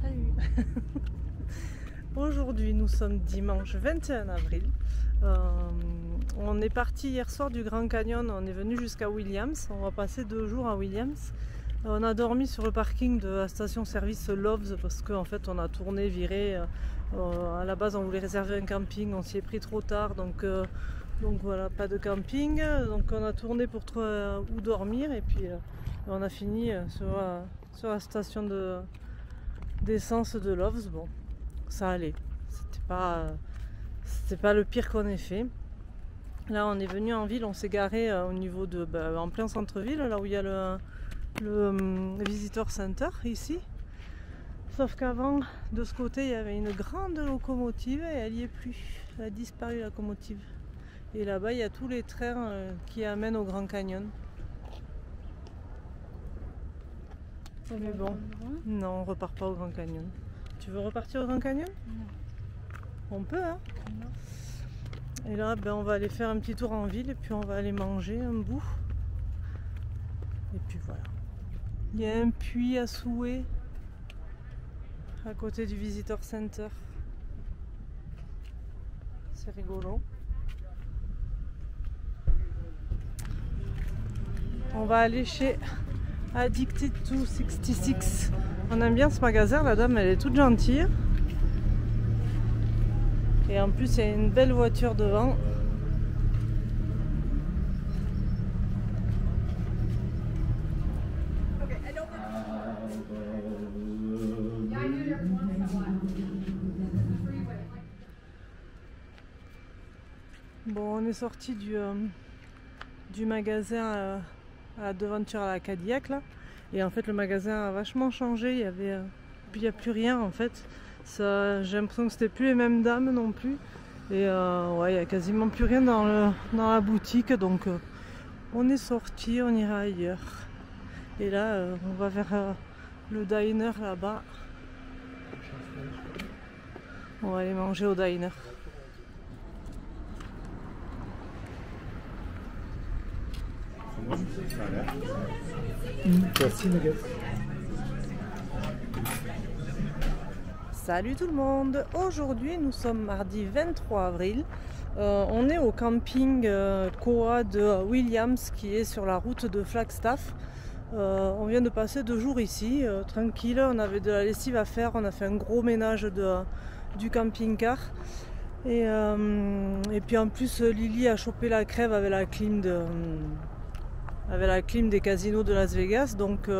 Salut. Aujourd'hui nous sommes dimanche 21 avril. On est parti hier soir du Grand Canyon, on est venu jusqu'à Williams. On va passer 2 jours à Williams. On a dormi sur le parking de la station-service Loves parce qu'en fait on a tourné, viré. À la base on voulait réserver un camping, on s'y est pris trop tard, donc voilà, pas de camping. Donc on a tourné pour trouver où dormir et puis on a fini sur la station d'essence de Loves. Bon, ça allait, c'était pas le pire qu'on ait fait. Là on est venu en ville, on s'est garé au niveau de en plein centre-ville, là où il y a le Visitor Center ici. Sauf qu'avant, de ce côté, il y avait une grande locomotive et elle n'y est plus. Elle a disparu, la locomotive. Et là-bas, il y a tous les trains qui amènent au Grand Canyon. Mais bon, non, on repart pas au Grand Canyon. Tu veux repartir au Grand Canyon? Non. On peut, hein? Non. Et là, on va aller faire un petit tour en ville et puis on va aller manger un bout. Et puis voilà. Il y a un puits à souhait à côté du Visitor Center. C'est rigolo. On va aller chez Addicted to 66. On aime bien ce magasin, la dame elle est toute gentille. Et en plus il y a une belle voiture devant. Bon, on est sorti du magasin à la devanture à la Cadillac là. Et en fait le magasin a vachement changé, il n'y a plus rien en fait. J'ai l'impression que c'était plus les mêmes dames non plus. Et ouais, il n'y a quasiment plus rien dans la boutique, donc on est sorti, on ira ailleurs. Et là on va vers le diner là-bas. On va aller manger au diner. Salut tout le monde, aujourd'hui nous sommes mardi 23 avril, on est au camping Koa de Williams qui est sur la route de Flagstaff. On vient de passer 2 jours ici, tranquille, on avait de la lessive à faire, on a fait un gros ménage du camping-car. Et puis en plus Lily a chopé la crève avec la clim des casinos de Las Vegas, donc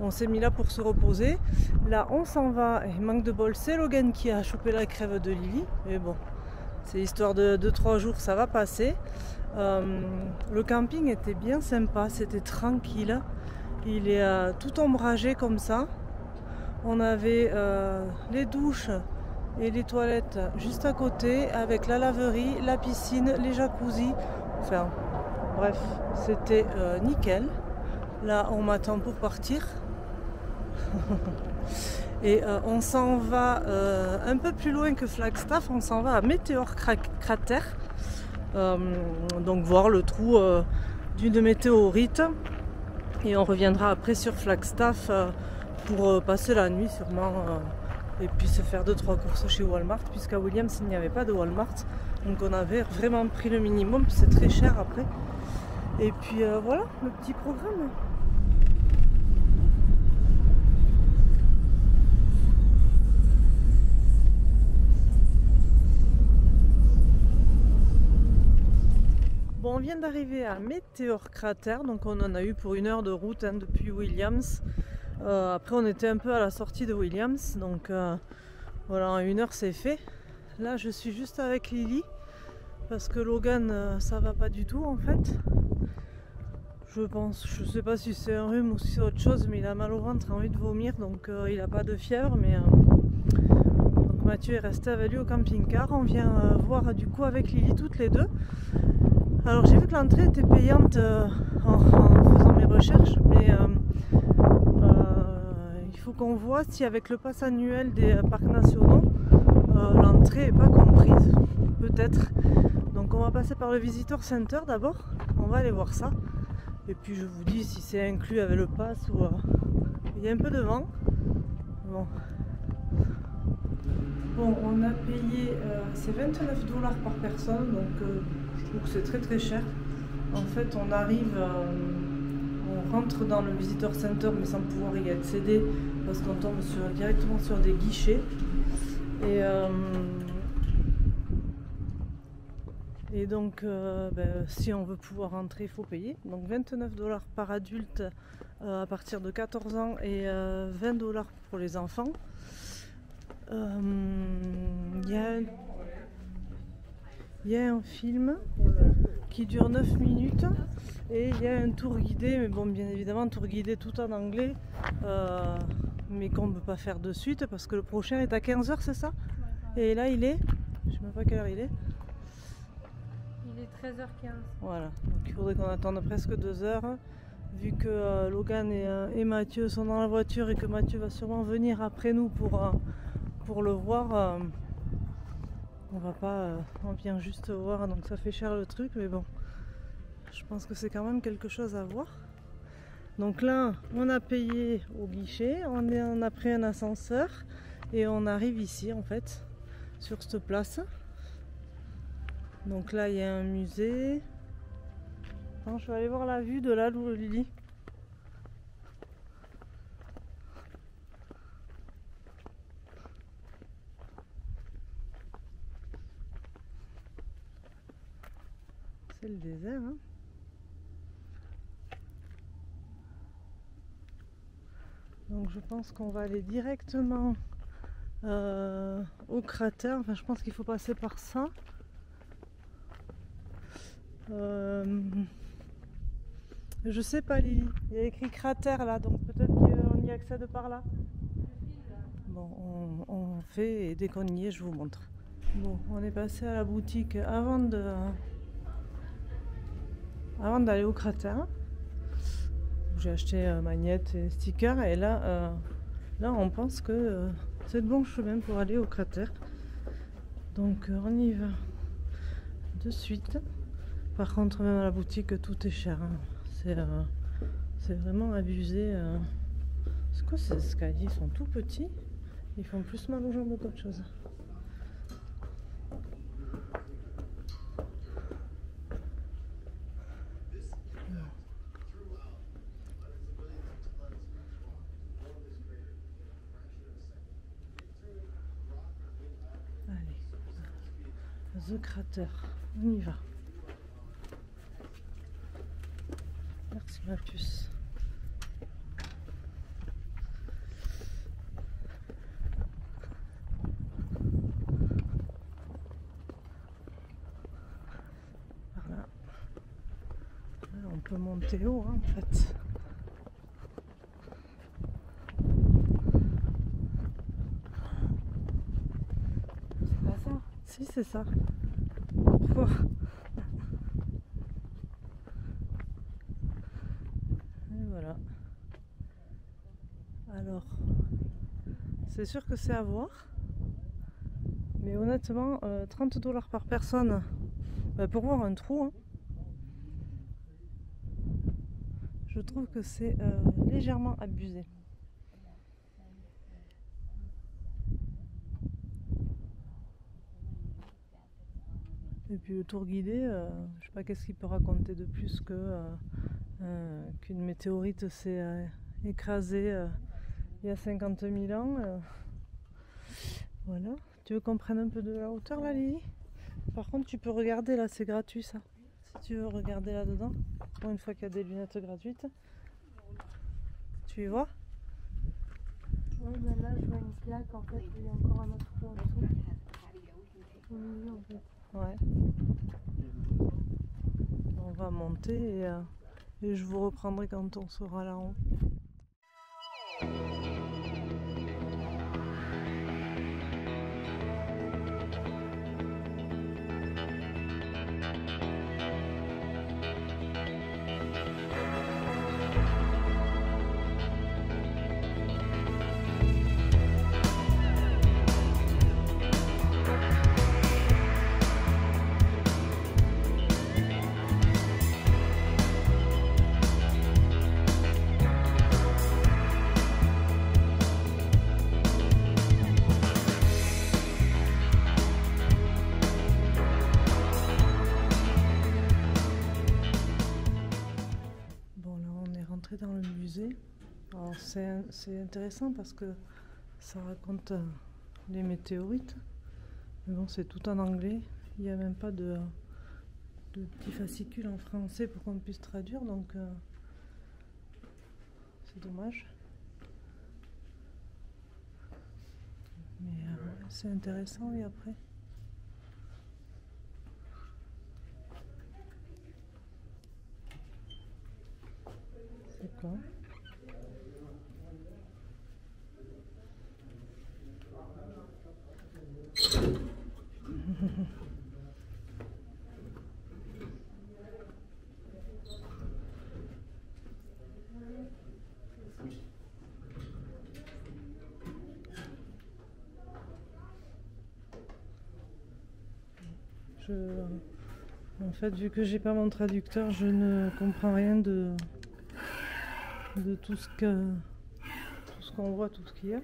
on s'est mis là pour se reposer. Là on s'en va, et manque de bol, c'est Logan qui a chopé la crève de Lily, mais bon, c'est histoire de 2-3 jours, ça va passer. Le camping était bien sympa, c'était tranquille, il est tout ombragé comme ça. On avait les douches et les toilettes juste à côté, avec la laverie, la piscine, les jacuzzis, enfin bref, c'était nickel. Là, on m'attend pour partir. Et on s'en va un peu plus loin que Flagstaff, on s'en va à Meteor Crater. Donc voir le trou d'une météorite. Et on reviendra après sur Flagstaff pour passer la nuit sûrement. Et puis se faire 2-3 courses chez Walmart, puisqu'à Williams il n'y avait pas de Walmart. Donc on avait vraiment pris le minimum, puis c'est très cher après. Et puis voilà le petit programme. Bon, on vient d'arriver à Meteor Crater, donc on en a eu pour 1 heure de route depuis Williams. Après on était un peu à la sortie de Williams, donc voilà, en 1 heure c'est fait. Là je suis juste avec Lily parce que Logan ça va pas du tout en fait. Je sais pas si c'est un rhume ou si c'est autre chose, mais il a mal au ventre, envie de vomir, donc il a pas de fièvre. Mais donc Mathieu est resté avec lui au camping-car. On vient voir du coup avec Lily toutes les deux. Alors j'ai vu que l'entrée était payante en faisant mes recherches, mais il faut qu'on voit si avec le pass annuel des parcs nationaux l'entrée n'est pas comprise, peut-être. Donc on va passer par le Visitor Center d'abord, on va aller voir ça. Et puis je vous dis si c'est inclus avec le pass ou... Il y a un peu de vent. Bon. Bon, on a payé, c'est 29 $ par personne, donc je trouve que c'est très très cher. En fait, on arrive, on rentre dans le Visitor Center, mais sans pouvoir y accéder, parce qu'on tombe directement sur des guichets. Et donc, si on veut pouvoir rentrer, il faut payer. Donc 29 $ par adulte à partir de 14 ans et 20 $ pour les enfants. Il y a un film qui dure 9 minutes et il y a un tour guidé, mais bon, bien évidemment, un tour guidé tout en anglais, mais qu'on ne peut pas faire de suite parce que le prochain est à 15 h, c'est ça? Et là, il est, je ne sais même pas quelle heure il est. Il est 13h15. Voilà, donc il faudrait qu'on attende presque 2 heures. Vu que Logan et Mathieu sont dans la voiture et que Mathieu va sûrement venir après nous pour le voir, on va pas, on vient juste voir, donc ça fait cher le truc, mais bon, je pense que c'est quand même quelque chose à voir. Donc là, on a payé au guichet, on a pris un ascenseur et on arrive ici en fait, sur cette place. Donc là, il y a un musée. Attends, je vais aller voir la vue de là où Lily. C'est le désert, hein. Donc je pense qu'on va aller directement au cratère. Enfin, je pense qu'il faut passer par ça. Je sais pas, Lily. Il y a écrit cratère là, donc peut-être qu'on y accède par là. Bon, on fait et dès qu'on y est, je vous montre. Bon, on est passé à la boutique avant d'aller au cratère. J'ai acheté magnette et stickers et là on pense que c'est le bon chemin pour aller au cratère. Donc on y va de suite. Par contre, même à la boutique, tout est cher, hein. C'est vraiment abusé. C'est quoi ces escaliers? Ils sont tout petits. Ils font plus mal aux jambes qu'autre chose. Allez, The Crater, on y va. Merci Mathius. Par là. Là, on peut monter haut, hein, en fait. C'est pas ça? Si, c'est ça. Pourquoi? Voilà. Alors, c'est sûr que c'est à voir, mais honnêtement, 30 $ par personne pour voir un trou, hein, je trouve que c'est légèrement abusé. Et puis le tour guidé, je sais pas qu'est-ce qu'il peut raconter de plus qu'une météorite s'est écrasée il y a 50 000 ans. Voilà. Tu veux qu'on prenne un peu de la hauteur là, Lily? Par contre, tu peux regarder là, c'est gratuit ça. Si tu veux regarder là-dedans, pour une fois qu'il y a des lunettes gratuites. Tu y vois? Oui, mais là je vois une plaque en fait, il y a encore un autre trou en dessous. Au milieu en fait. Ouais. On va monter et je vous reprendrai quand on sera là-haut. musée. Alors c'est intéressant parce que ça raconte les météorites. Mais bon, c'est tout en anglais. Il n'y a même pas de petits fascicules en français pour qu'on puisse traduire, donc c'est dommage. Mais c'est intéressant, et après. C'est quoi? En fait, vu que j'ai pas mon traducteur, je ne comprends rien de tout ce qu'on voit, tout ce qu'il y a.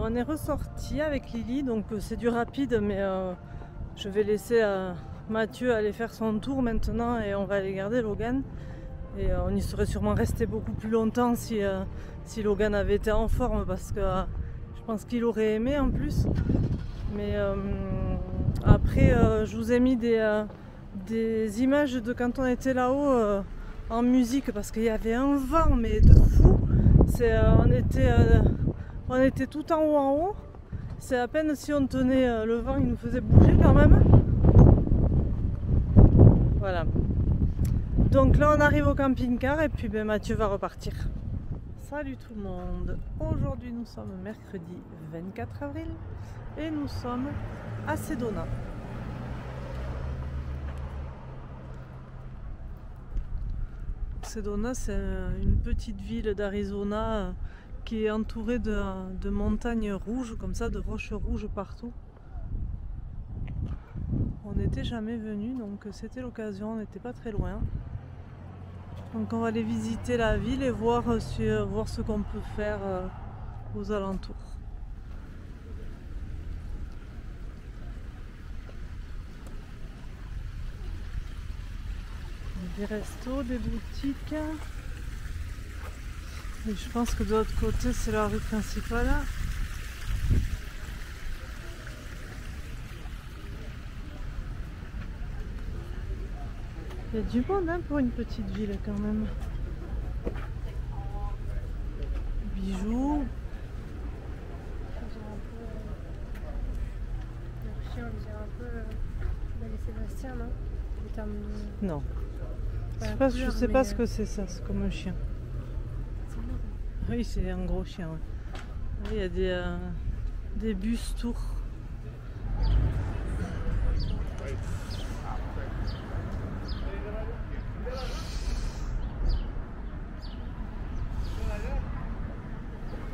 On est ressorti avec Lily, donc c'est du rapide, mais je vais laisser Mathieu aller faire son tour maintenant et on va aller garder Logan. Et on y serait sûrement resté beaucoup plus longtemps si Logan avait été en forme, parce que je pense qu'il aurait aimé en plus. Mais après, je vous ai mis des images de quand on était là-haut en musique, parce qu'il y avait un vent, mais de fou. On était tout en haut. C'est à peine si on tenait le vent, il nous faisait bouger quand même. Voilà. Donc là on arrive au camping-car et puis Mathieu va repartir. Salut tout le monde. Aujourd'hui nous sommes mercredi 24 avril et nous sommes à Sedona. Sedona, c'est une petite ville d'Arizona qui est entourée de montagnes rouges, comme ça, de roches rouges partout. On n'était jamais venu, donc c'était l'occasion, on n'était pas très loin. Donc on va aller visiter la ville et voir ce qu'on peut faire aux alentours. Des restos, des boutiques. Et je pense que de l'autre côté c'est la rue principale. Il y a du monde hein, pour une petite ville quand même. Bijoux. Le chien, on dirait un peu Belle et Sébastien, non? En termes de... Non. Je couleur, sais pas ce que c'est ça, c'est comme un chien. Oui, c'est un gros chien. Ouais. Il y a des bus tours.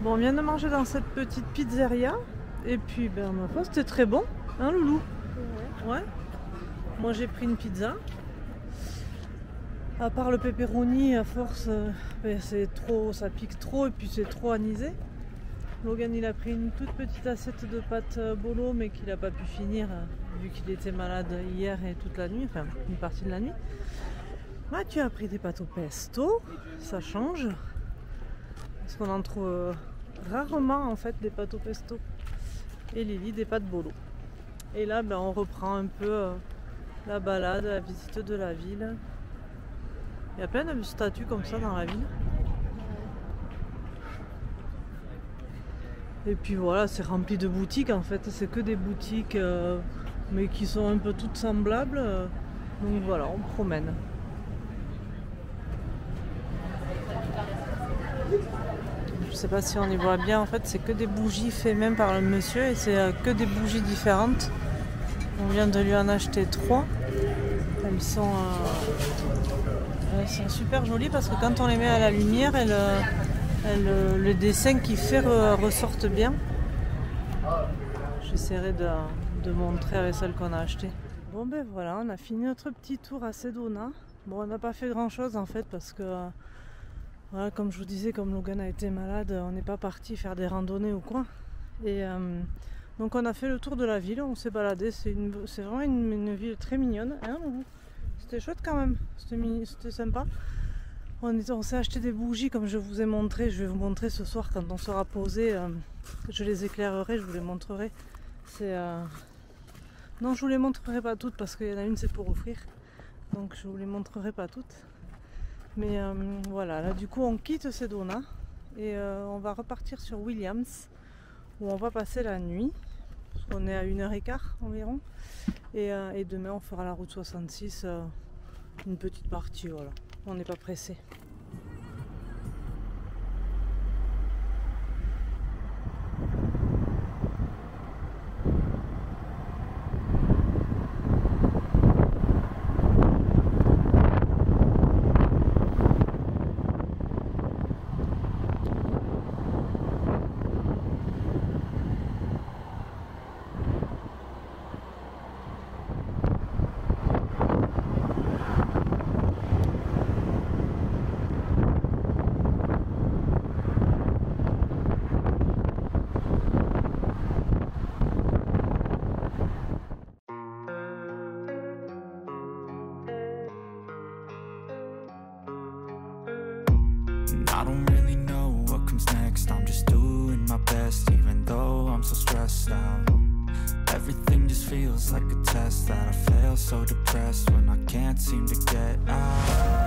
Bon, on vient de manger dans cette petite pizzeria. Et puis, ma foi, c'était très bon. Hein, Loulou? Ouais. Moi, j'ai pris une pizza. À part le pepperoni, à force, c'est trop, ça pique trop et puis c'est trop anisé. Logan, il a pris une toute petite assiette de pâtes bolo, mais qu'il n'a pas pu finir vu qu'il était malade hier et toute la nuit, enfin une partie de la nuit. Mathieu a pris des pâtes au pesto, ça change, parce qu'on en trouve rarement en fait des pâtes au pesto. Et Lily des pâtes bolo. Et là, on reprend un peu la balade, la visite de la ville. Il y a plein de statues comme ça dans la ville. Et puis voilà, c'est rempli de boutiques en fait. C'est que des boutiques mais qui sont un peu toutes semblables. Donc voilà, on promène. Je sais pas si on y voit bien, en fait c'est que des bougies faites même par le monsieur et c'est que des bougies différentes. On vient de lui en acheter 3. Elles sont super jolies parce que quand on les met à la lumière, le dessin qu'il fait ressorte bien. J'essaierai de montrer avec celles qu'on a achetées. Bon ben voilà, on a fini notre petit tour à Sedona. Bon, on n'a pas fait grand chose en fait parce que voilà, comme je vous disais, comme Logan a été malade, on n'est pas parti faire des randonnées ou quoi. Et donc on a fait le tour de la ville, on s'est baladé, c'est vraiment une ville très mignonne. Hein, c'était chouette quand même, c'était sympa. On s'est acheté des bougies comme je vous ai montré, je vais vous montrer ce soir quand on sera posé, je les éclairerai, je vous les montrerai. Non, je vous les montrerai pas toutes parce qu'il y en a une c'est pour offrir, donc je vous les montrerai pas toutes. Mais voilà, là du coup on quitte Sedona et on va repartir sur Williams où on va passer la nuit, parce qu'on est à 1h15 environ. Et demain on fera la route 66, une petite partie, voilà, on n'est pas pressé. I don't really know what comes next. I'm just doing my best, even though I'm so stressed out. Everything just feels like a test that I fail, so depressed when I can't seem to get out.